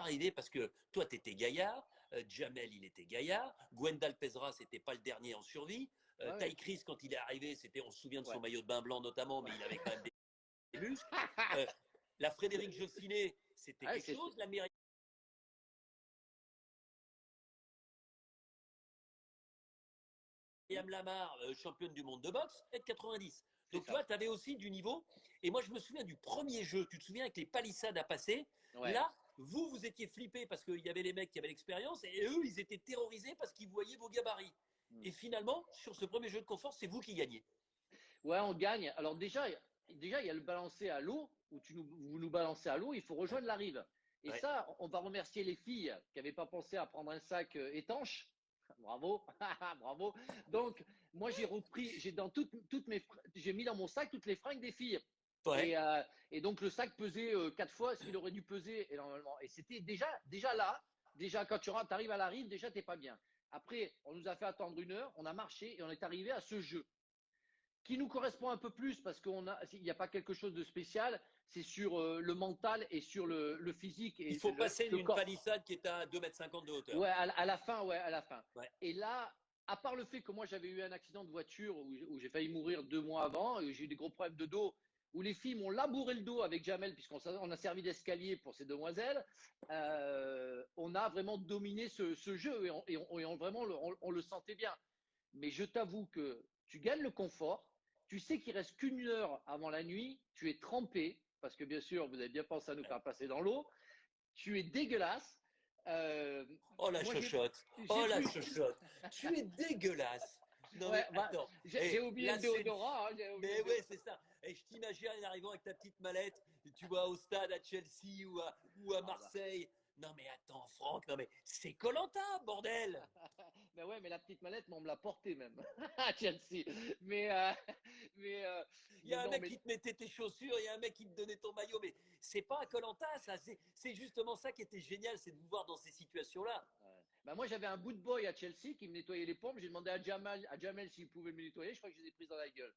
arrivé parce que toi, tu étais gaillard, Jamel, il était gaillard, Gwendal Pesra, c'était pas le dernier en survie. Ouais, Ty Chris, quand il est arrivé, on se souvient de son ouais. maillot de bain blanc notamment, mais Ouais. il avait quand même des muscles. Euh, la Frédéric Jossinet, c'était Ouais, quelque chose. La Myriam Lamar, championne du monde de boxe, 1m90. c'est Donc tu ça. vois, tu avais aussi du niveau. Et moi, je me souviens du premier jeu. Tu te souviens avec les palissades à passer. Ouais. Là, vous étiez flippés parce qu'il y avait les mecs qui avaient l'expérience et eux, ils étaient terrorisés parce qu'ils voyaient vos gabarits. Hmm. Et finalement, sur ce premier jeu de confort, c'est vous qui gagnez. Ouais, on gagne. Alors déjà, il y a le balancer à l'eau, où vous nous balancez à l'eau, il faut Ouais. rejoindre la rive. Et Ouais. ça, on va remercier les filles qui n'avaient pas pensé à prendre un sac étanche. Bravo, bravo. Donc, moi, j'ai repris, j'ai mis dans mon sac toutes les fringues des filles. Ouais. Et, euh, et donc, le sac pesait 4 fois ce qu'il aurait dû peser normalement. Et c'était déjà là, déjà quand tu arrives à la rive, déjà, t'es pas bien. Après, on nous a fait attendre 1 heure, on a marché et on est arrivé à ce jeu qui nous correspond un peu plus parce qu'il n'y a pas quelque chose de spécial, c'est sur le mental et sur le physique Il et faut passer le d'une corps. palissade qui est à 2,50 m de hauteur. Ouais, à la fin, ouais, à la fin. Ouais. Et là, à part le fait que moi j'avais eu un accident de voiture où j'ai failli mourir 2 mois avant, et j'ai eu des gros problèmes de dos, où les filles m'ont labouré le dos avec Jamel, puisqu'on a servi d'escalier pour ces demoiselles, on a vraiment dominé ce jeu vraiment on le sentait bien. Mais je t'avoue que tu gagnes le confort, tu sais qu'il reste qu'1 heure avant la nuit, tu es trempé, parce que bien sûr, vous avez bien pensé à nous faire passer dans l'eau, tu es dégueulasse. Euh, Oh la moi, chochotte. j'ai Oh la plus. chochotte. Tu es dégueulasse. Non Ouais, mais bah, attends. j'ai Et oublié là le c'est une. déodorant, hein, j'ai oublié Mais le ouais, déodorant. c'est ça. Et je t'imagine en arrivant avec ta petite mallette, tu vois, au stade à Chelsea ou à Ah bah. Marseille. Non mais attends, Franck, non mais c'est Colanta, bordel. Mais ouais, mais la petite mallette, on me l'a portée même à Chelsea. Mais, euh, mais, euh, Il y mais a un non, mec mais qui te mettait tes chaussures, il y a un mec qui te donnait ton maillot, mais c'est pas un Colanta, ça. C'est justement ça qui était génial, c'est de vous voir dans ces situations-là. bah, moi, j'avais un boot boy à Chelsea qui me nettoyait les pompes. J'ai demandé à Jamel s'il pouvait me nettoyer. Je crois que je les ai prises dans la gueule.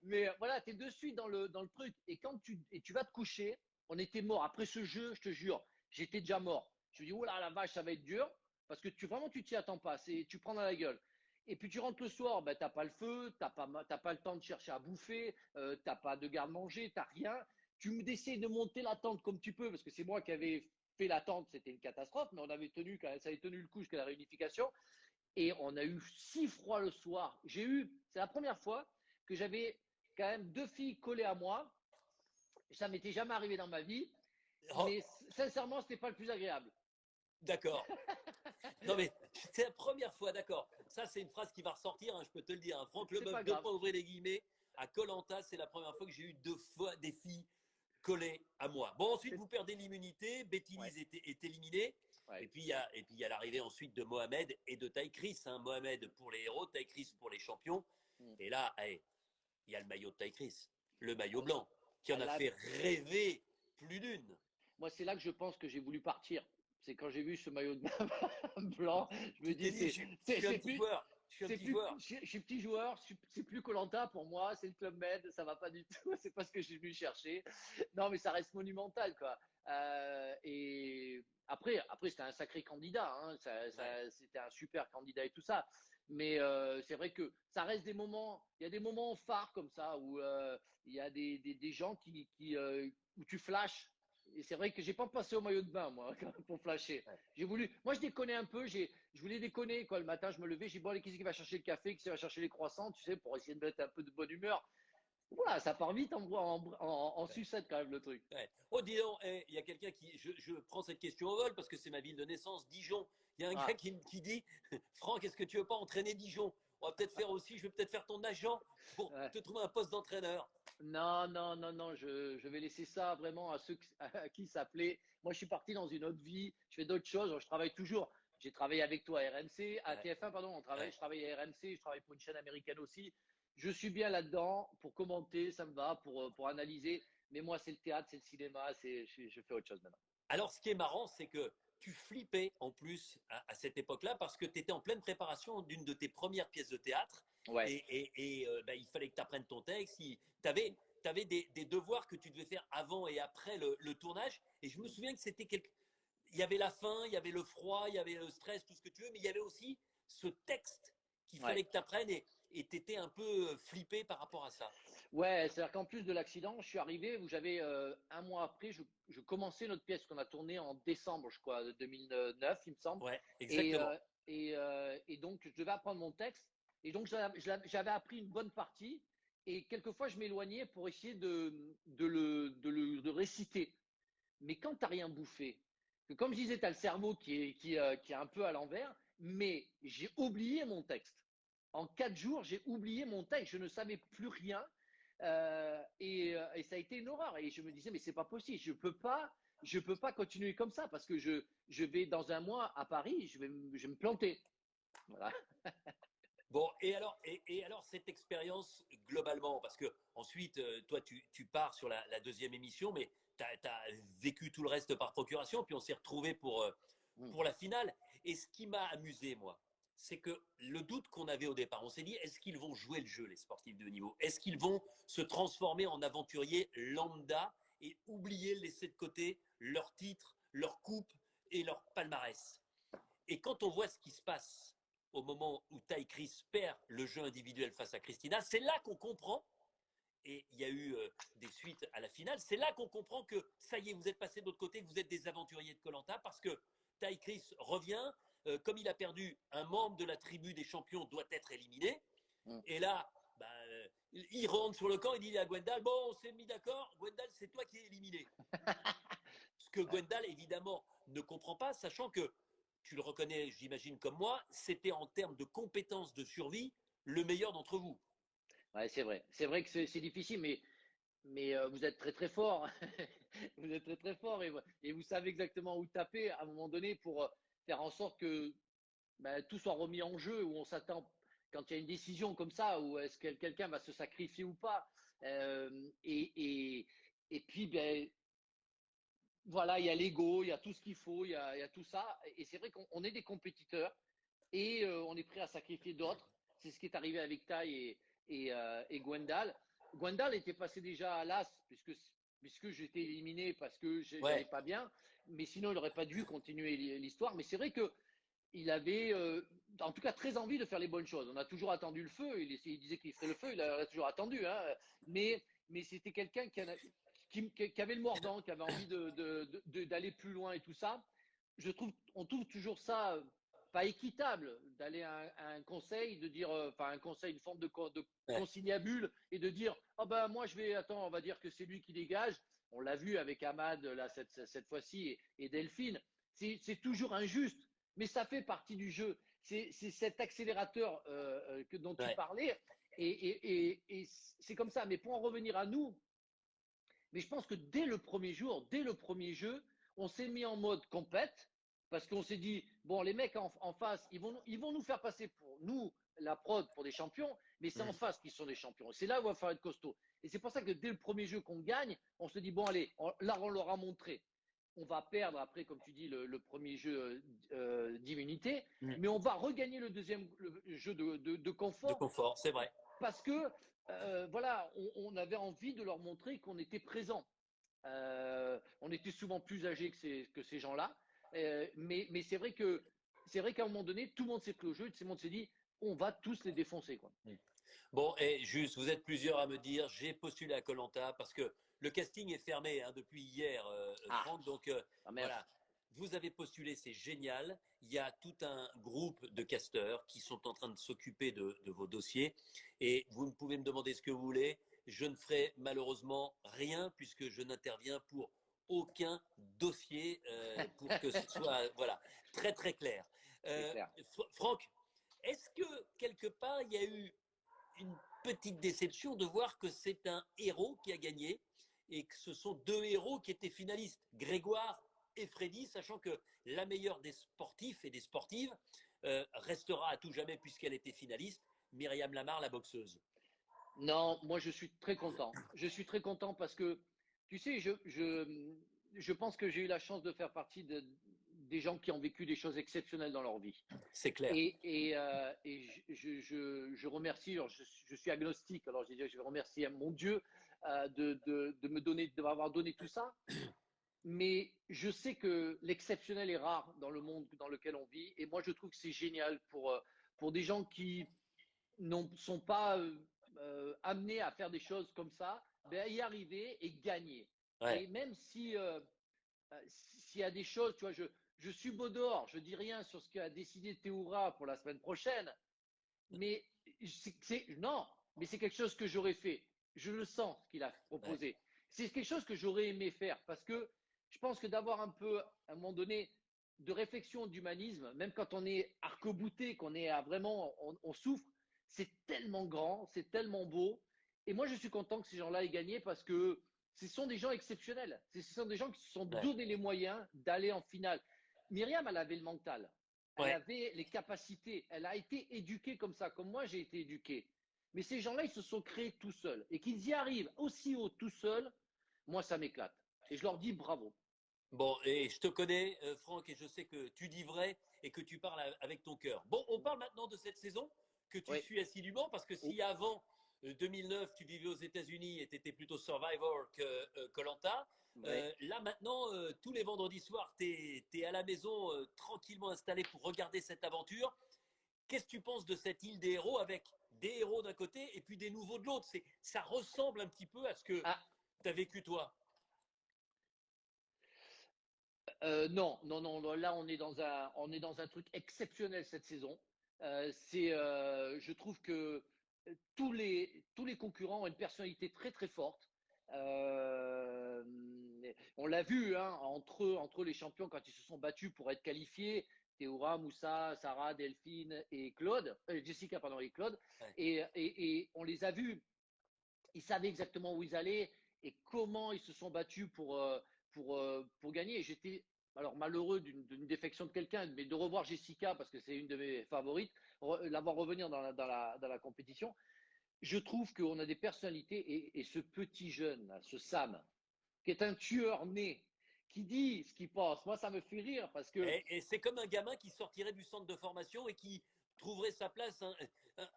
Mais, voilà, tu es de suite dans le truc. Et quand tu vas te coucher, on était mort. Après ce jeu, je te jure, j'étais déjà mort. Je me dis, oh là, la vache, ça va être dur. Parce que vraiment, tu t'y attends pas. Tu prends dans la gueule. Et puis tu rentres le soir, ben, t'as pas le feu, t'as pas le temps de chercher à bouffer, t'as pas de garde-manger, t'as rien. Tu essaies de monter la tente comme tu peux, parce que c'est moi qui avais fait la tente, c'était une catastrophe, mais on avait tenu, ça avait tenu le coup jusqu'à la réunification. Et on a eu si froid le soir. C'est la première fois que j'avais quand même 2 filles collées à moi. Ça m'était jamais arrivé dans ma vie, Oh, mais sincèrement, c'était pas le plus agréable. d'accord. Non mais c'est la première fois, d'accord. Ça c'est une phrase qui va ressortir, hein, je peux te le dire. Hein. Franck C'est Leboeuf, pas deux grave. points ouvrez les guillemets. À Colanta, c'est la première fois que j'ai eu 2 fois des filles collées à moi. Bon, ensuite vous perdez l'immunité, Ouais, Bettilis est éliminé. ouais. Et puis il y a l'arrivée ensuite de Mohamed et de Ty Chris. Hein. Mohamed pour les héros, Ty Chris pour les champions. Mm. Et là, hey, il y a le maillot de Ty Chris, le maillot Ah, blanc, qui en a là, fait rêver plus d'une. moi, c'est là que je pense que j'ai voulu partir. C'est quand j'ai vu ce maillot de bain blanc, je me Tu t'es dis, dit, je suis un c'est petit plus, joueur, je suis un petit joueur. je suis petit joueur, c'est plus Colanta pour moi, c'est le Club Med, ça va pas du tout, c'est pas ce que j'ai venu chercher. Non, mais ça reste monumental, quoi. Et après c'était un sacré candidat, hein, Ouais. c'était un super candidat et tout ça. Mais c'est vrai que ça reste il y a des moments phares comme ça où il y a des gens où tu flashes. Et c'est vrai que j'ai pas passé au maillot de bain, moi, pour flasher. Moi, je déconnais un peu. Je voulais déconner, quoi. Le matin, je me levais, j'ai dit, bon, allez, qui c'est qui va chercher le café, qui c'est qui va chercher les croissants, tu sais, pour essayer de mettre un peu de bonne humeur. Voilà, ça part vite en sucette, quand même, le truc. Ouais. Oh, dis donc, il y a quelqu'un qui. Je prends cette question au vol parce que c'est ma ville de naissance, Dijon. Il y a un gars Ah, qui dit Franck, est-ce que tu veux pas entraîner Dijon? On va peut-être faire aussi, je vais peut-être faire ton agent pour ouais. te trouver un poste d'entraîneur. Non, non, non, non, je vais laisser ça vraiment à ceux à qui ça plaît. Moi, je suis parti dans une autre vie, je fais d'autres choses, je travaille toujours. J'ai travaillé avec toi à RMC, à Ouais, TF1, pardon, ouais. je travaille à RMC, je travaille pour une chaîne américaine aussi. Je suis bien là-dedans pour commenter, ça me va, pour analyser. Mais moi, c'est le théâtre, c'est le cinéma, je fais autre chose maintenant. Alors, ce qui est marrant, c'est que tu flippais en plus à cette époque-là parce que tu étais en pleine préparation d'une de tes premières pièces de théâtre Ouais, et il fallait que tu apprennes ton texte. Tu avais tu avais des devoirs que tu devais faire avant et après le tournage. Et je me souviens que il y avait la faim, il y avait le froid, il y avait le stress, tout ce que tu veux, mais il y avait aussi ce texte qu'il Ouais. fallait que tu apprennes et tu étais un peu flippé par rapport à ça. Ouais, c'est-à-dire qu'en plus de l'accident, je suis arrivé où j'avais un mois après, je commençais notre pièce qu'on a tournée en décembre, je crois, de 2009, il me semble. Ouais, Et, exactement. et donc, je devais apprendre mon texte. Et donc, j'avais appris une bonne partie. Et quelquefois, je m'éloignais pour essayer de réciter. Mais quand tu n'as rien bouffé, que comme je disais, tu as le cerveau qui est un peu à l'envers, mais j'ai oublié mon texte. En 4 jours, j'ai oublié mon texte. Je ne savais plus rien. Et ça a été une horreur. Et je me disais, mais c'est pas possible. Je peux pas continuer comme ça parce que je vais dans un mois à Paris, je vais me planter. Voilà. Bon, et alors cette expérience globalement, parce que ensuite, toi, tu pars sur la deuxième émission, mais tu as vécu tout le reste par procuration, puis on s'est retrouvés pour la finale. Et ce qui m'a amusé, moi, c'est que le doute qu'on avait au départ, on s'est dit, est-ce qu'ils vont jouer le jeu, les sportifs de haut niveau? Est-ce qu'ils vont se transformer en aventuriers lambda et oublier, laisser de côté leur titre, leur coupe et leur palmarès? Et quand on voit ce qui se passe au moment où Ty Chris perd le jeu individuel face à Christina, c'est là qu'on comprend, et il y a eu des suites à la finale, c'est là qu'on comprend que ça y est, vous êtes passé de l'autre côté, que vous êtes des aventuriers de koh parce que Ty Chris revient, comme il a perdu, un membre de la tribu des champions doit être éliminé, et là, bah, il rentre sur le camp, il dit à Gwendal, bon, on s'est mis d'accord, Gwendal, c'est toi qui es éliminé. Ce que Gwendal, évidemment, ne comprend pas, sachant que tu le reconnais, j'imagine, comme moi, c'était en termes de compétences de survie le meilleur d'entre vous. Ouais, c'est vrai. C'est vrai que c'est difficile, mais vous êtes très très fort. Vous êtes très très fort et vous savez exactement où taper à un moment donné pour faire en sorte que tout soit remis en jeu, où on s'attend quand il y a une décision comme ça, où est-ce que quelqu'un va se sacrifier ou pas. Euh, et, et, et puis, voilà, il y a l'ego, il y a tout ce qu'il faut, il y a tout ça. Et c'est vrai qu'on est des compétiteurs et on est prêt à sacrifier d'autres. C'est ce qui est arrivé avec Tai et Gwendal. Gwendal était passé déjà à l'as puisque j'étais éliminé parce que j'allais Ouais, pas bien. Mais sinon, il n'aurait pas dû continuer l'histoire. Mais c'est vrai que il avait, en tout cas, très envie de faire les bonnes choses. On a toujours attendu le feu. Il disait qu'il ferait le feu. Il a toujours attendu. Hein. Mais c'était quelqu'un qui avait le mordant, qui avait envie d'aller plus loin et tout ça. On trouve toujours ça pas équitable d'aller à un conseil, de dire, enfin un conseil, une forme de ouais. conciliabule et de dire, oh ben moi attends, on va dire que c'est lui qui dégage. On l'a vu avec Ahmad là cette fois-ci et Delphine. C'est toujours injuste, mais ça fait partie du jeu. C'est cet accélérateur dont tu Ouais. parlais et c'est comme ça. Mais pour en revenir à nous, mais je pense que dès le premier jour, dès le premier jeu, on s'est mis en mode compète parce qu'on s'est dit, bon, les mecs en face, ils vont nous faire passer pour nous, la prod, pour des champions, mais c'est en Mmh. face qu'ils sont des champions. C'est là où il va falloir être costaud. Et c'est pour ça que dès le premier jeu qu'on gagne, on se dit, bon, allez, là, on leur a montré. On va perdre après, comme tu dis, le premier jeu d'immunité, Mmh. mais on va regagner le deuxième jeu de De confort confort, c'est vrai. parce que voilà, on avait envie de leur montrer qu'on était présent. On était souvent plus âgés que ces gens-là, mais c'est vrai qu'à un moment donné, tout le monde s'est pris au jeu, tout le monde s'est dit, on va tous les défoncer, quoi. Mmh. Bon, et juste, vous êtes plusieurs à me dire, j'ai postulé à koh parce que le casting est fermé hein, depuis hier, Ah, Franck. Donc ah merde. voilà, vous avez postulé, c'est génial. Il y a tout un groupe de casteurs qui sont en train de s'occuper de vos dossiers. Et vous pouvez me demander ce que vous voulez. Je ne ferai malheureusement rien puisque je n'interviens pour aucun dossier pour que ce soit voilà, très très clair. C'est Euh, clair. Franck, est-ce que quelque part il y a eu une petite déception de voir que c'est un héros qui a gagné et que ce sont deux héros qui étaient finalistes, Grégoire et Freddy, sachant que la meilleure des sportifs et des sportives restera à tout jamais puisqu'elle était finaliste, Myriam Lamar, la boxeuse. Non, moi je suis très content. Je suis très content parce que, tu sais, je pense que j'ai eu la chance de faire partie des gens qui ont vécu des choses exceptionnelles dans leur vie. C'est clair. Et je remercie, alors je suis agnostique, alors je vais remercier mon Dieu de de m'avoir donné tout ça. Mais je sais que l'exceptionnel est rare dans le monde dans lequel on vit. Et moi, je trouve que c'est génial pour des gens qui ne sont pas amenés à faire des choses comme ça, ben, y arriver et gagner. Ouais, Et même si s'il y a des choses, tu vois, je suis beau dehors, je dis rien sur ce qu'a décidé Théoura pour la semaine prochaine, mais non, mais c'est quelque chose que j'aurais fait. Je le sens ce qu'il a ouais, proposé. C'est quelque chose que j'aurais aimé faire parce que je pense que d'avoir un peu, à un moment donné, de réflexion d'humanisme, même quand on est arc-bouté, qu'on est à vraiment, on souffre, c'est tellement grand, c'est tellement beau. Et moi, je suis content que ces gens-là aient gagné parce que ce sont des gens exceptionnels. Ce sont des gens qui se sont ouais, donné les moyens d'aller en finale. Myriam, elle avait le mental. Elle ouais. avait les capacités. Elle a été éduquée comme ça, comme moi j'ai été éduqué. Mais ces gens-là, ils se sont créés tout seuls. Et qu'ils y arrivent aussi haut tout seuls, moi, ça m'éclate. Et je leur dis bravo. Bon, et je te connais, Franck, et je sais que tu dis vrai et que tu parles avec ton cœur. Bon, on parle maintenant de cette saison que tu Oui. suis assidûment, parce que Oh, si avant 2009, tu vivais aux États-Unis et tu étais plutôt Survivor que koh oui. là maintenant, tous les vendredis soirs, tu es, à la maison tranquillement installé pour regarder cette aventure. Qu'est-ce que tu penses de cette île des héros avec des héros d'un côté et puis des nouveaux de l'autre? Ça ressemble un petit peu à ce que Ah, tu as vécu toi. non, non, non. Là, on est dans un truc exceptionnel cette saison. Je trouve que tous les concurrents ont une personnalité très, très forte. Euh, on l'a vu hein, entre les champions quand ils se sont battus pour être qualifiés. Théoura, Moussa, Sarah, Delphine et Claude, Jessica, pardon, et Claude. Ouais, Et on les a vus, ils savaient exactement où ils allaient et comment ils se sont battus pour gagner. J'étais alors malheureux d'une défection de quelqu'un, mais de revoir Jessica, parce que c'est une de mes favorites, la voir revenir dans la compétition. Je trouve qu'on a des personnalités et ce petit jeune, là, ce Sam, qui est un tueur né, qui dit ce qu'il pense. Moi, ça me fait rire parce que et c'est comme un gamin qui sortirait du centre de formation et qui trouverait sa place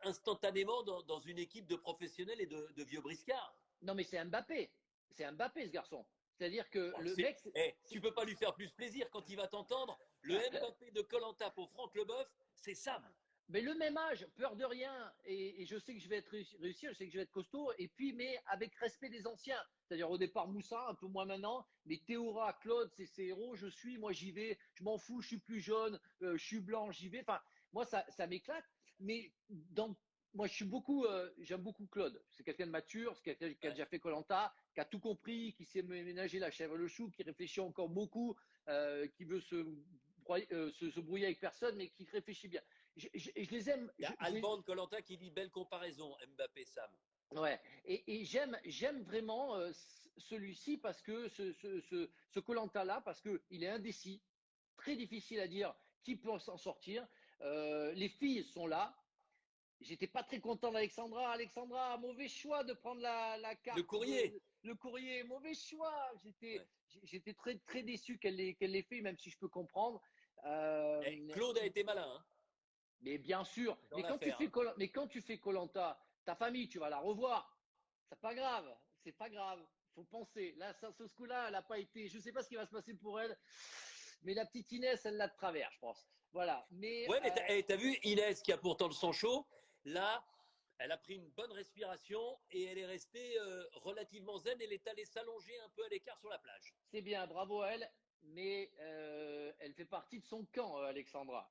instantanément dans une équipe de professionnels et de vieux briscards. non, mais c'est Mbappé ce garçon. C'est-à-dire que Oh, le mec, tu peux pas lui faire plus plaisir quand il va t'entendre. Le Mbappé de koh pour Franck Leboeuf, c'est Sam. mais le même âge, peur de rien, et je sais que je vais être réussi, je sais que je vais être costaud, et puis, mais avec respect des anciens. C'est-à-dire au départ Moussa, un peu moins maintenant, mais Théora, Claude, c'est ces héros, je suis, moi j'y vais, je m'en fous, je suis plus jeune, je suis blanc, j'y vais. Enfin, moi ça m'éclate, mais moi j'aime beaucoup Claude. C'est quelqu'un de mature, c'est quelqu'un qui a Ouais. déjà fait Colanta, qui a tout compris, qui sait ménager la chèvre et le chou, qui réfléchit encore beaucoup, qui veut se brouiller avec personne, mais qui réfléchit bien. Je les aime. Il y a Alban de koh qui dit belle comparaison, Mbappé-Sam. Ouais. Et j'aime vraiment celui-ci parce que ce Koh-Lanta-là, parce qu'il est indécis, très difficile à dire qui peut s'en sortir. Les filles sont là. J'étais pas très content d'Alexandra. Alexandra, mauvais choix de prendre la Le carte, courrier. le courrier. Mauvais choix. Ouais. J'étais très, très déçu qu'elle l'ait fait, même si je peux comprendre. Et Claude a été malin hein, Mais bien sûr, dans l'affaire. Hein. Mais quand tu fais Colanta, ta famille, tu vas la revoir. C'est pas grave, c'est pas grave. Faut penser. Là, ce coup-là, elle n'a pas été. Je sais pas ce qui va se passer pour elle, mais la petite Inès, elle l'a de travers, je pense. Voilà. Mais Ouais, mais t'as vu Inès qui a pourtant le sang chaud. Là, elle a pris une bonne respiration et elle est restée relativement zen. Elle est allée s'allonger un peu à l'écart sur la plage. c'est bien, bravo à elle. Mais elle fait partie de son camp, Alexandra.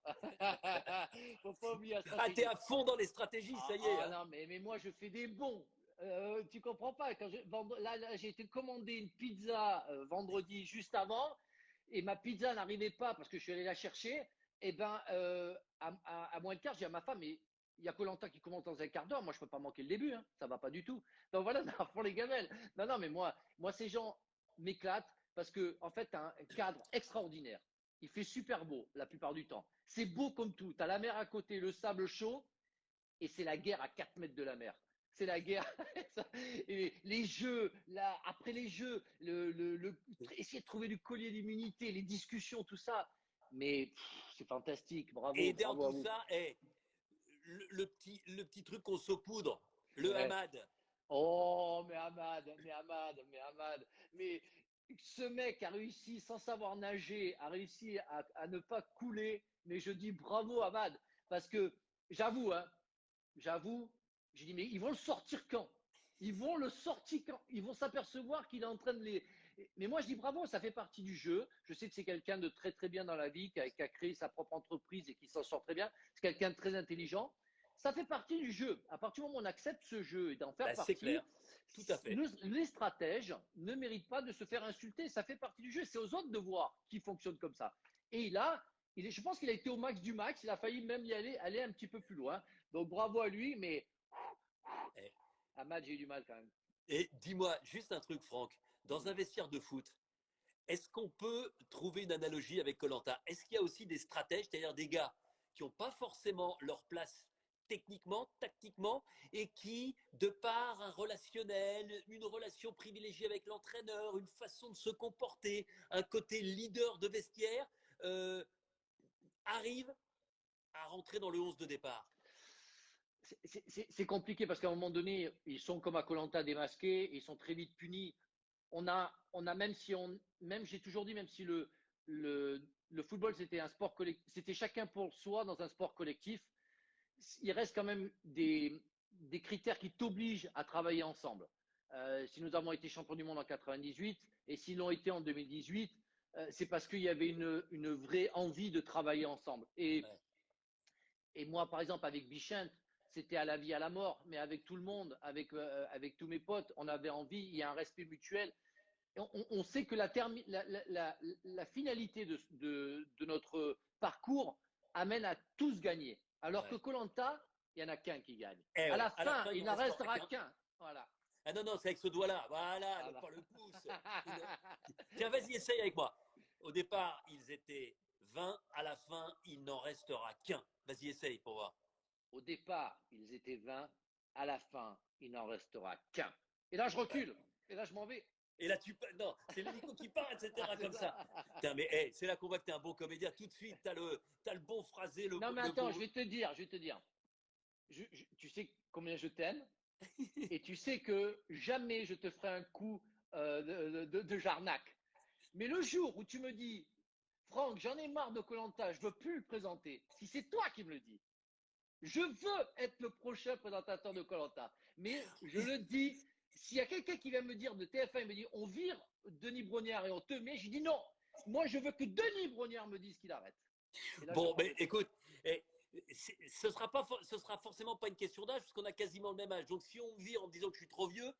Faut pas oublier la Ah, t'es stratégie. à fond dans les stratégies, ça y est. Hein. Non, mais moi, je fais des bons. Tu comprends pas. Là, j'ai été commander une pizza vendredi juste avant et ma pizza n'arrivait pas parce que je suis allé la chercher. Et ben, à moins de quart, j'ai à ma femme, mais il y a Colanta qui commence dans un quart d'heure. Moi, je peux pas manquer le début. Hein. Ça va pas du tout. Donc voilà, non, pour les gamelles. Non, non, mais moi, ces gens m'éclatent parce que, en fait, tu as un cadre extraordinaire. Il fait super beau la plupart du temps. C'est beau comme tout. Tu as la mer à côté, le sable chaud et c'est la guerre à 4 mètres de la mer. C'est la guerre. Et les jeux, là, après les jeux, essayer de trouver du collier d'immunité, les discussions, tout ça. Mais c'est fantastique. Bravo, Et dans bravo à tout vous. ça, le petit truc qu'on saupoudre, le Ouais. hamad. Oh, mais ce mec a réussi sans savoir nager, a réussi à ne pas couler. Mais je dis bravo Ahmad, parce que j'avoue, hein, j'avoue, j'ai dit mais ils vont le sortir quand? Ils vont le sortir quand? Ils vont s'apercevoir qu'il est en train de les. Mais moi je dis bravo, ça fait partie du jeu. Je sais que c'est quelqu'un de très très bien dans la vie, qui a créé sa propre entreprise et qui s'en sort très bien. C'est quelqu'un de très intelligent. Ça fait partie du jeu. À partir du moment où on accepte ce jeu et d'en faire Bah, c'est clair, partie, tout à fait. les stratèges ne méritent pas de se faire insulter. Ça fait partie du jeu. C'est aux autres de voir qui fonctionne comme ça. Et je pense qu'il a été au max du max. Il a failli même aller un petit peu plus loin. Donc bravo à lui, mais Et, Ahmad, j'ai eu du mal quand même. et dis-moi juste un truc, Franck. Dans Hmm. un vestiaire de foot, est-ce qu'on peut trouver une analogie avec koh? Est-ce qu'il y a aussi des stratèges, c'est-à-dire des gars qui n'ont pas forcément leur place techniquement, tactiquement, et qui, de par un relationnel, une relation privilégiée avec l'entraîneur, une façon de se comporter, un côté leader de vestiaire, euh, arrivent à rentrer dans le 11 de départ? C'est compliqué parce qu'à un moment donné, ils sont comme à koh démasqués, ils sont très vite punis. Même si même j'ai toujours dit, même si le football c'était un sport collectif, c'était chacun pour soi dans un sport collectif, il reste quand même des critères qui t'obligent à travailler ensemble. Si nous avons été champions du monde en 98 et s'ils l'ont été en 2018, c'est parce qu'il y avait une vraie envie de travailler ensemble. Ouais, Et moi, par exemple, avec Bichent, c'était à la vie, à la mort, mais avec tout le monde, avec tous mes potes, on avait envie, il y a un respect mutuel. Et on sait que la finalité de notre parcours amène à tous gagner. Alors que ouais. Colanta, il n'y en a qu'un qui gagne. Eh À ouais, la à la fin, fin, il il n'en n'en restera restera qu'un. qu'un. Voilà. Ah non, non, c'est avec ce doigt-là. Voilà, Voilà. pas le pouce. Tiens, vas-y, essaye avec moi. Au départ, ils étaient 20. À la fin, il n'en restera qu'un. Vas-y, essaye pour voir. Au départ, ils étaient 20. À la fin, il n'en restera qu'un. Et là, je Ouais. recule. Et là, je m'en vais. Et là, non, c'est l'hélico qui part, Ah, etc. c'est Comme ça. ça. Putain, mais hey, c'est là qu'on voit que t'es un bon comédien. Tout de suite, t'as le bon phrasé, Non, mais le attends, bon. je vais te dire. Tu sais combien je t'aime et tu sais que jamais je te ferai un coup de Jarnac. Mais le jour où tu me dis, Franck, j'en ai marre de koh je veux plus le présenter, si c'est toi qui me le dis, je veux être le prochain présentateur de koh Mais je le dis, s'il y a quelqu'un qui vient me dire de TF1, il me dit, on vire Denis Brognard et on te met, je dis non. Moi, je veux que Denis Brognard me dise qu'il arrête. Et là, je Bon, prends mais mes trucs. écoute, eh, ce sera forcément pas une question d'âge, puisqu'on a quasiment le même âge. Donc, si on me vire en me disant que je suis trop vieux,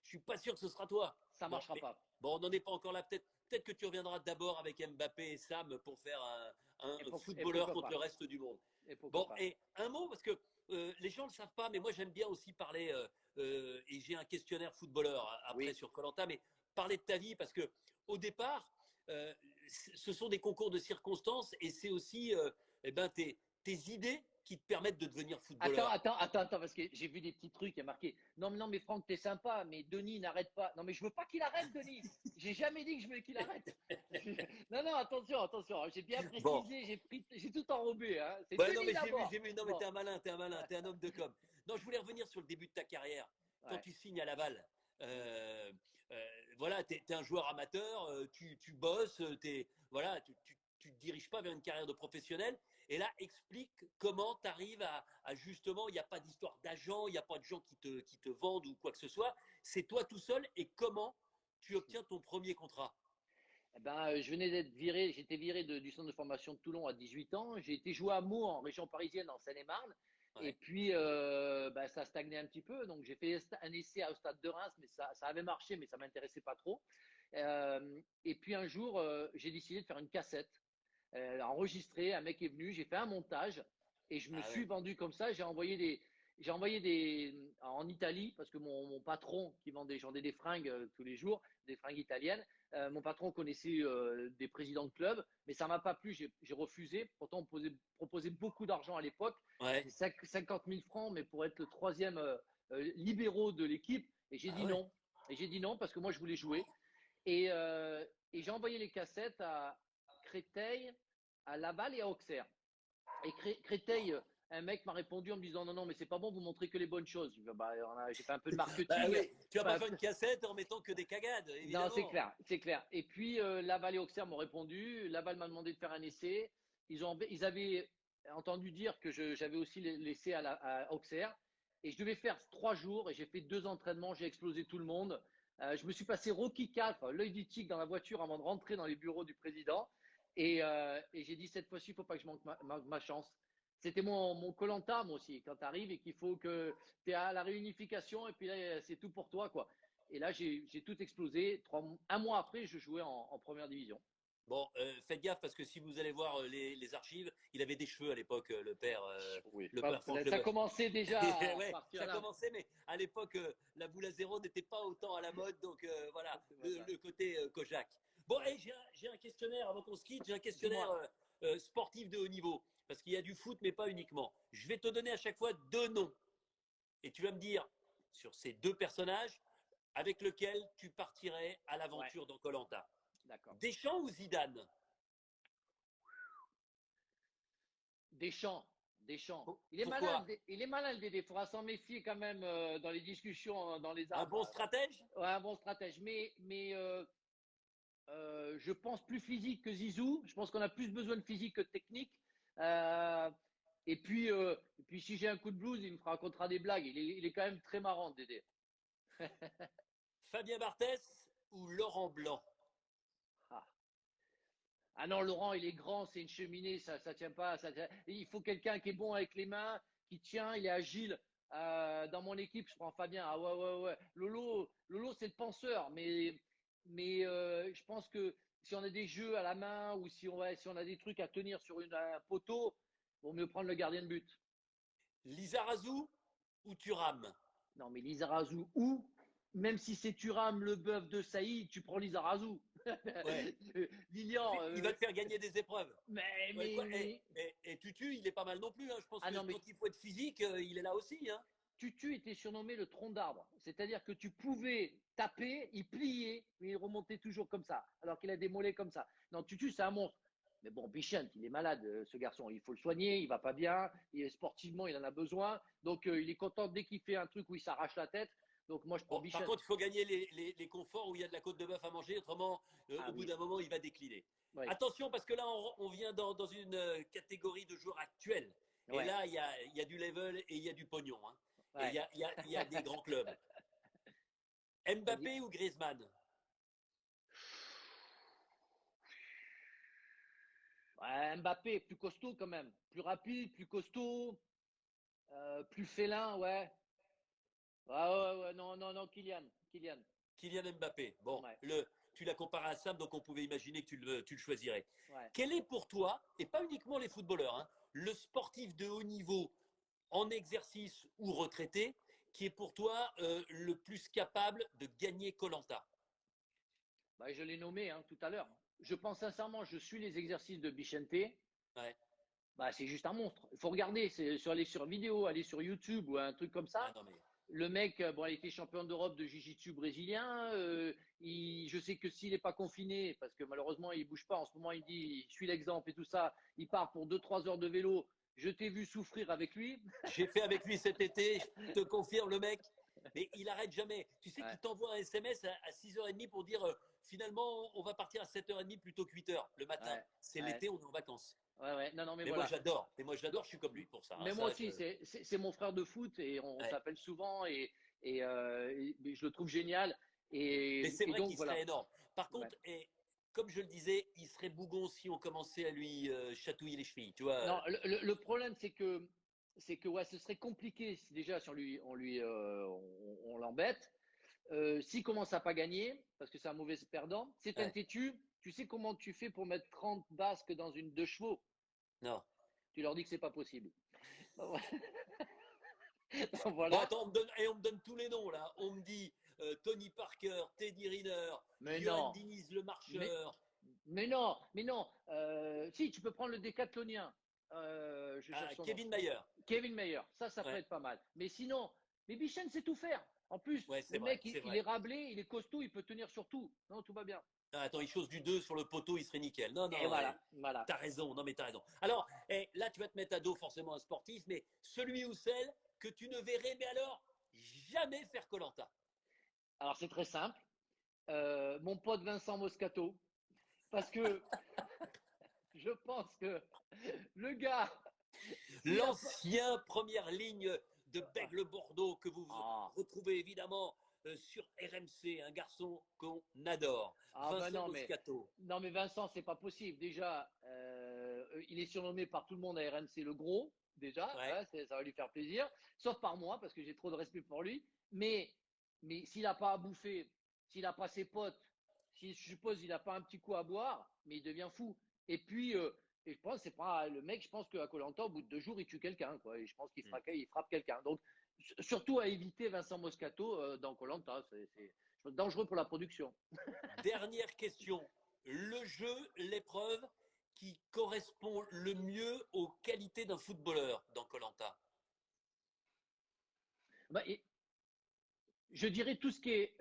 je suis pas sûr que ce sera toi. Ça Bon, marchera mais pas. bon, on n'en est pas encore là. Peut-être que tu reviendras d'abord avec Mbappé et Sam pour faire un Et footballeur pourquoi contre le pas. reste du monde. Et pourquoi Bon, pas. et un mot, parce que les gens ne le savent pas, mais moi j'aime bien aussi parler, et j'ai un questionnaire footballeur après Oui. sur koh mais parler de ta vie, parce que au départ, euh, ce sont des concours de circonstances et c'est aussi eh ben, tes idées qui te permettent de devenir footballeur. Parce que j'ai vu des petits trucs, il y a marqué, non, mais Franck, t'es sympa, mais Denis n'arrête pas. Non, mais je veux pas qu'il arrête, Denis. J'ai jamais dit que je veux qu'il arrête. Non, attention, j'ai bien Bon, précisé, j'ai tout enrobé, hein. C'est ouais, non, Denis mais d'abord. j'ai vu, non, mais Bon, t'es un malin, t'es un malin, t'es un homme de com. Non, je voulais revenir sur le début de ta carrière. Quand ouais. tu signes à Laval, euh, voilà, t'es un joueur amateur, tu bosses, voilà, tu te diriges pas vers une carrière de professionnel. Et là, explique comment tu arrives à justement, il n'y a pas d'histoire d'agent, il n'y a pas de gens qui te vendent ou quoi que ce soit. C'est toi tout seul et comment tu obtiens ton premier contrat. Eh ben, je venais d'être viré, j'étais viré du centre de formation de Toulon à 18 ans. J'ai été jouer à Meaux en région parisienne, en Seine-et-Marne. Et Ouais. puis, ben, ça a stagné un petit peu. Donc, j'ai fait un essai au stade de Reims, mais ça avait marché, mais ça ne m'intéressait pas trop. Et puis, un jour, j'ai décidé de faire une cassette enregistrée. Un mec est venu, j'ai fait un montage et je me Ah suis ouais. vendu comme ça. J'ai envoyé en Italie parce que mon patron qui vendait des fringues tous les jours, des fringues italiennes. Mon patron connaissait des présidents de clubs, mais ça m'a pas plu, j'ai refusé. Pourtant, on proposait beaucoup d'argent à l'époque. Ouais. C'était 50 000 francs, mais pour être le troisième libéraux de l'équipe. Et j'ai Ah dit ouais. non. Et j'ai dit non parce que moi, je voulais jouer. Et j'ai envoyé les cassettes à Créteil, à Laval et à Auxerre. Et Créteil un mec m'a répondu en me disant non, non, mais c'est pas bon, vous montrez que les bonnes choses. Bah, j'ai fait un peu de Bah marketing. oui, tu vas pas Enfin, faire une cassette en mettant que des cagades, non, c'est évidemment. clair, c'est clair. Et puis Laval et Auxerre m'ont répondu. Laval m'a demandé de faire un essai. Ils avaient entendu dire que j'avais aussi l'essai à Auxerre. Et je devais faire 3 jours et j'ai fait 2 entraînements. J'ai explosé tout le monde. Je me suis passé Rocky 4, l'œil du tigre dans la voiture avant de rentrer dans les bureaux du président. Et j'ai dit cette fois-ci, il ne faut pas que je manque ma chance. C'était mon koh moi aussi, quand tu arrives et qu'il faut que tu es à la réunification et puis là, c'est tout pour toi, quoi. Et là, j'ai tout explosé. Un mois après, je jouais en première division. Bon, faites gaffe parce que si vous allez voir les archives, il avait des cheveux à l'époque, Oui. le père Franck Ça Leboeuf. commençait déjà à Ouais, partir ça là. commençait, mais à l'époque, la boule à zéro n'était pas autant à la mode, donc voilà, C'est pas ça. le côté Kojak. Bon, Ouais. hey, j'ai un questionnaire avant qu'on se quitte, j'ai un questionnaire Dis-moi. sportif de haut niveau, parce qu'il y a du foot, mais pas uniquement. Je vais te donner à chaque fois 2 noms, et tu vas me dire sur ces 2 personnages avec lequel tu partirais à Ouais, l'aventure dans koh. d'accord. Deschamps ou Zidane? Deschamps. Deschamps. Pourquoi? Il est malin, le Dédé. Il faudra s'en méfier quand même dans les discussions, dans les Un arbres. bon stratège? Ouais, un bon stratège. Mais je pense plus physique que Zizou. Je pense qu'on a plus besoin de physique que de technique. Euh, et puis, si j'ai un coup de blues, il me racontera des blagues. Il est quand même très marrant, Dédé. Fabien Barthez ou Laurent Blanc? Ah. Ah non, Laurent, il est grand, c'est une cheminée, ça tient pas. Il faut quelqu'un qui est bon avec les mains, qui tient, il est agile. Dans mon équipe, je prends Fabien. Ah ouais, ouais, ouais. Lolo, c'est le penseur, mais je pense que si on a des jeux à la main ou si on a des trucs à tenir sur un poteau, vaut mieux prendre le gardien de but. Lizarazu ou Thuram? Non, mais Lizarazu, ou même si c'est Thuram, le bœuf de Saïd, tu prends Lizarazu. Ouais. Lilian, Il va te faire gagner des épreuves. mais, Ouais, mais, quoi. mais, Et Tutu, il est pas mal non plus, hein. Je pense ah que non, mais quand il faut être physique, il est là aussi, hein. Tutu était surnommé le tronc d'arbre. C'est-à-dire que tu pouvais taper, il pliait, mais il remontait toujours comme ça, alors qu'il a des mollets comme ça. Non, Tutu, c'est un monstre. Mais bon, Bichent, il est malade, ce garçon. Il faut le soigner, il va pas bien. Sportivement, il en a besoin. Donc, il est content dès qu'il fait un truc où il s'arrache la tête. Donc, moi, je prends Bon, par Bichent. contre, il faut gagner les conforts où il y a de la côte de bœuf à manger, autrement, Ah au bout oui, d'un moment, il va décliner. oui, Attention, parce que là, on vient dans une catégorie de joueurs actuels. Et ouais, là, il y a du level et il y a du pognon, hein. Et ouais. il y a des grands clubs. Vas-y. Mbappé ou Griezmann? Ouais, Mbappé, plus costaud quand même. Plus rapide, plus costaud, plus félin, ouais. Ouais, ouais, ouais, non, non, non, Kylian. Kylian. Kylian Mbappé. Bon, Ouais, tu l'as comparé à Sam, donc on pouvait imaginer que tu le choisirais. ouais. Quel est pour toi, et pas uniquement les footballeurs, hein, le sportif de haut niveau en exercice ou retraité, qui est pour toi le plus capable de gagner koh? Bah, je l'ai nommé tout à l'heure. Je pense sincèrement, je suis les exercices de Bichente. Ouais. Bah, c'est juste un monstre. Il faut regarder, aller sur vidéo, aller sur YouTube ou un truc comme Ah ça. non mais Le mec, bon, il était champion d'Europe de Jiu-Jitsu brésilien. Je sais que s'il n'est pas confiné, parce que malheureusement, il ne bouge pas. En ce moment, il dit, je suis l'exemple et tout ça. Il part pour 2-3 heures de vélo. Je t'ai vu souffrir avec lui. j'ai fait avec lui cet été, je te confirme le mec, mais il arrête jamais. Tu sais Ouais, qu'il t'envoie un SMS à 6h30 pour dire finalement on va partir à 7h30 plutôt que 8h le matin. ouais, C'est ouais, l'été, on est en vacances. ouais, ouais. Non, non, mais Mais moi voilà. j'adore. Et moi Donc, j'adore, je suis comme lui pour ça, hein. mais moi aussi, c'est mon frère de foot et on Ouais. s'appelle souvent et je le trouve génial. Mais c'est Et vrai donc qu'il voilà. serait énorme. Par Ouais. contre, comme je le disais, il serait bougon si on commençait à lui chatouiller les chevilles. Tu vois. Non, le problème, c'est que ouais, ce serait compliqué déjà si on l'embête. S'il commence à pas gagner, parce que c'est un mauvais perdant, c'est un Ouais. têtu. Tu sais comment tu fais pour mettre 30 basques dans une 2 chevaux? Non. Tu leur dis que c'est pas possible. Donc, Bon, voilà. attends, on me donne tous les noms là. On me dit Tony Parker, Teddy Riner, Mais Johan non, Diniz le mais, marcheur. mais non, mais non. Si, tu peux prendre le décathlonien. Je cherche Ah, son nom. Kevin Mayer. Kevin Mayer. Ça peut Ouais, être pas mal. Mais sinon, mais Bichon sait tout faire. En plus, ouais, le c'est vrai, mec, c'est il est vrai. rablé, il est costaud, il peut tenir sur tout. Non, tout va bien. Ah, attends, il chose du 2 sur le poteau, il serait nickel. Non, Et non, voilà, voilà. t'as raison. Non, mais t'as raison. Alors, là, tu vas te mettre à dos forcément un sportif, mais celui ou celle que tu ne verrais, mais alors, jamais faire koh. Alors c'est très simple. Mon pote Vincent Moscato, parce que je pense que le gars, s'il a pas. L'ancien première ligne de Ah, Bègle Bordeaux que vous ah, retrouvez évidemment sur RMC, un garçon qu'on adore, ben Vincent non, mais Moscato. non, mais Vincent, c'est pas possible. Déjà, il est surnommé par tout le monde à RMC le gros, déjà, Ouais. hein, ça va lui faire plaisir, sauf par moi, parce que j'ai trop de respect pour lui. Mais, mais s'il n'a pas à bouffer, s'il n'a pas ses potes, si je suppose il n'a pas un petit coup à boire, mais il devient fou. Et puis, et je pense c'est pas le mec, je pense qu'à koh au bout de 2 jours, il tue quelqu'un, quoi. Et je pense qu'il il frappe quelqu'un. Donc, surtout à éviter Vincent Moscato dans koh, c'est dangereux pour la production. Dernière question. Le jeu, l'épreuve qui correspond le mieux aux qualités d'un footballeur dans koh. Bah, je dirais tout ce qui est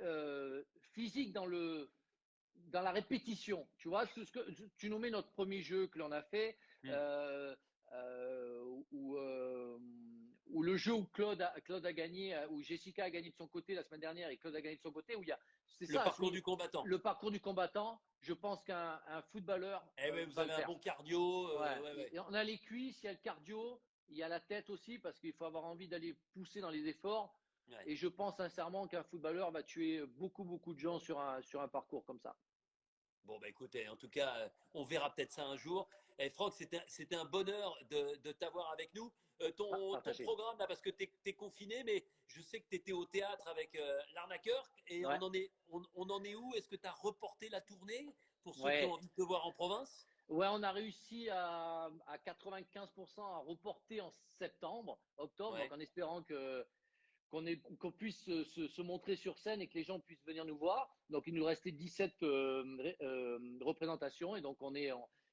physique dans la répétition. Tu vois, tout ce que tu nommais notre premier jeu que l'on a fait, Hmm. euh, euh, où, euh, où le jeu où Claude a gagné, où Jessica a gagné de son côté la semaine dernière et Claude a gagné de son côté, où il y a, c'est Le ça, parcours du combattant. le parcours du combattant. Je pense qu'un footballeur Eh oui, vous va le avez un faire. bon cardio. Ouais. Ouais, ouais. Et on a les cuisses, il y a le cardio, il y a la tête aussi, parce qu'il faut avoir envie d'aller pousser dans les efforts. Ouais. Et je pense sincèrement qu'un footballeur va tuer beaucoup, beaucoup de gens sur un parcours comme ça. Bon, bah écoutez, en tout cas, on verra peut-être ça un jour. Et Franck, c'était un bonheur de t'avoir avec nous. Ton Partagé. programme, là, parce que tu es confiné, mais je sais que tu étais au théâtre avec l'arnaqueur. Et Ouais. on en est où? Est-ce que tu as reporté la tournée pour ceux qui ont Ouais. envie de te voir en province? Ouais, on a réussi à 95% à reporter en septembre, octobre, donc Ouais, en espérant qu'on puisse se montrer sur scène et que les gens puissent venir nous voir. Donc il nous restait 17 représentations et donc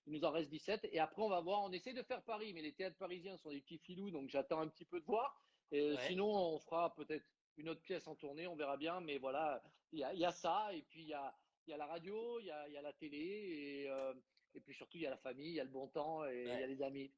il nous en reste 17. Et après on va voir, on essaie de faire Paris, mais les théâtres parisiens sont des petits filous, donc j'attends un petit peu de voir. Et ouais. sinon on fera peut-être une autre pièce en tournée, on verra bien. Mais voilà, il y a ça et puis il y a la radio, il y a la télé et puis surtout il y a la famille, il y a le bon temps et il y Ouais. a les amis.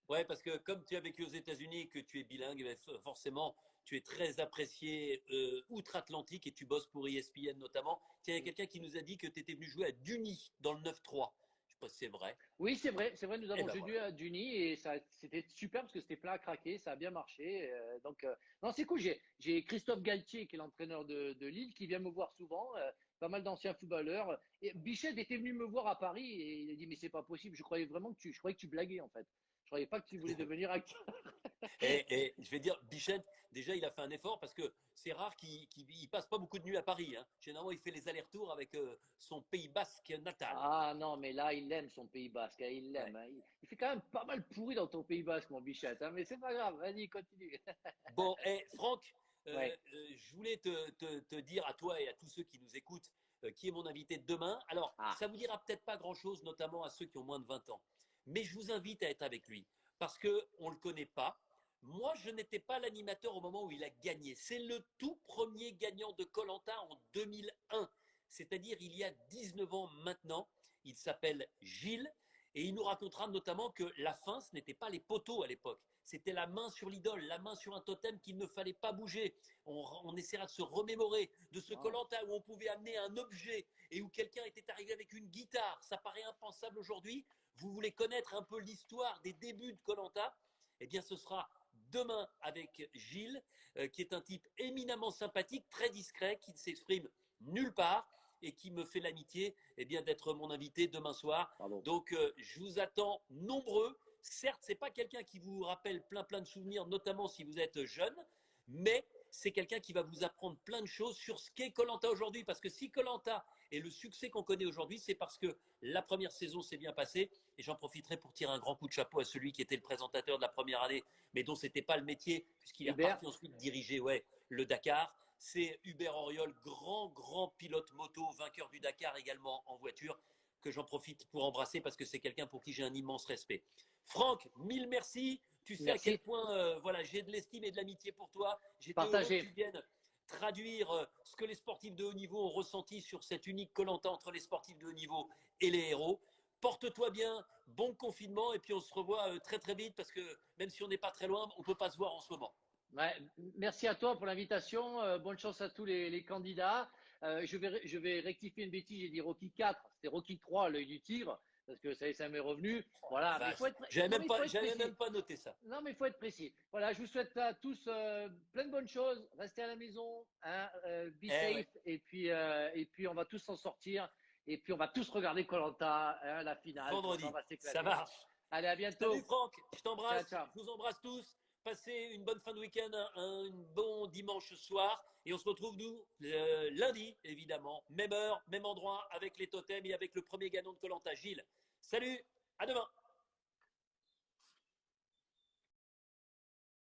Ouais, parce que comme tu as vécu aux États-Unis et que tu es bilingue, ben, forcément, tu es très apprécié outre-Atlantique et tu bosses pour ESPN notamment. Tiens, il y a quelqu'un qui nous a dit que tu étais venu jouer à Duny dans le 9-3. Je sais pas si c'est vrai. Oui, c'est vrai, nous Eh avons ben joué voilà. à Duny et c'était super parce que c'était plein à craquer, ça a bien marché. Non, c'est cool. J'ai Christophe Galtier, qui est l'entraîneur de Lille, qui vient me voir souvent, pas mal d'anciens footballeurs. Et Bichette était venu me voir à Paris et il a dit, mais c'est pas possible, je croyais que tu blaguais en fait. Je croyais pas que tu voulais devenir acteur. Et je vais dire, Bichette, déjà, il a fait un effort parce que c'est rare qu'il passe pas beaucoup de nuits à Paris, hein. Généralement, il fait les allers-retours avec son Pays Basque natal. Ah non, mais là, il aime son Pays Basque, hein, il Ouais. l'aime, hein. Il fait quand même pas mal pourri dans ton Pays Basque, mon Bichette, hein, mais c'est pas grave, vas-y, continue. Bon, Franck, Ouais. je voulais te dire à toi et à tous ceux qui nous écoutent qui est mon invité de demain. Alors, Ah, ça vous dira peut-être pas grand-chose, notamment à ceux qui ont moins de 20 ans. Mais je vous invite à être avec lui parce qu'on ne le connaît pas. Moi, je n'étais pas l'animateur au moment où il a gagné. C'est le tout premier gagnant de koh en 2001, c'est-à-dire il y a 19 ans maintenant. Il s'appelle Gilles et il nous racontera notamment que la fin, ce n'était pas les poteaux à l'époque. C'était la main sur l'idole, la main sur un totem qu'il ne fallait pas bouger. On essaiera de se remémorer de ce koh non. où on pouvait amener un objet et où quelqu'un était arrivé avec une guitare. Ça paraît impensable aujourd'hui. Vous voulez connaître un peu l'histoire des débuts de koh? Eh bien, ce sera demain avec Gilles, qui est un type éminemment sympathique, très discret, qui ne s'exprime nulle part et qui me fait l'amitié eh bien d'être mon invité demain soir. Bravo. Donc, je vous attends nombreux. Certes, c'est pas quelqu'un qui vous rappelle plein de souvenirs, notamment si vous êtes jeune, mais c'est quelqu'un qui va vous apprendre plein de choses sur ce qu'est koh aujourd'hui. Parce que si koh est le succès qu'on connaît aujourd'hui, c'est parce que la première saison s'est bien passée. Et j'en profiterai pour tirer un grand coup de chapeau à celui qui était le présentateur de la première année, mais dont c'était pas le métier, puisqu'il est Hubert, reparti ensuite diriger le Dakar. C'est Hubert Auriol, grand pilote moto, vainqueur du Dakar également en voiture, que j'en profite pour embrasser parce que c'est quelqu'un pour qui j'ai un immense respect. Franck, mille merci. Tu sais à quel merci. point voilà, j'ai de l'estime et de l'amitié pour toi. J'étais heureux que Partagez. tu viennes traduire ce que les sportifs de haut niveau ont ressenti sur cette unique koh entre les sportifs de haut niveau et les héros. Porte-toi bien, bon confinement, et puis on se revoit très très vite parce que même si on n'est pas très loin, on ne peut pas se voir en ce moment. Ouais, merci à toi pour l'invitation. Bonne chance à tous les candidats. Je vais rectifier une bêtise, j'ai dit Rocky 4, c'était Rocky 3, l'œil du tigre, parce que ça m'est revenu. Oh, la Voilà, mais vache, non, mais il faut être j'avais précis. même pas noté ça. Non, mais il faut être précis. Voilà, je vous souhaite à tous plein de bonnes choses. Restez à la maison, hein, be Eh safe, ouais, et puis on va tous s'en sortir. Et puis on va tous regarder koh hein, la finale. Comme ça, on vendredi, va ça s'éclater. marche. Allez, à Salut bientôt. Franck, je Ciao, t'embrasse, ciao. je vous embrasse tous. Passez une bonne fin de week-end, un bon dimanche soir. Et on se retrouve, nous, lundi, évidemment. Même heure, même endroit, avec les totems et avec le premier gagnant de koh Gilles. Salut, à demain.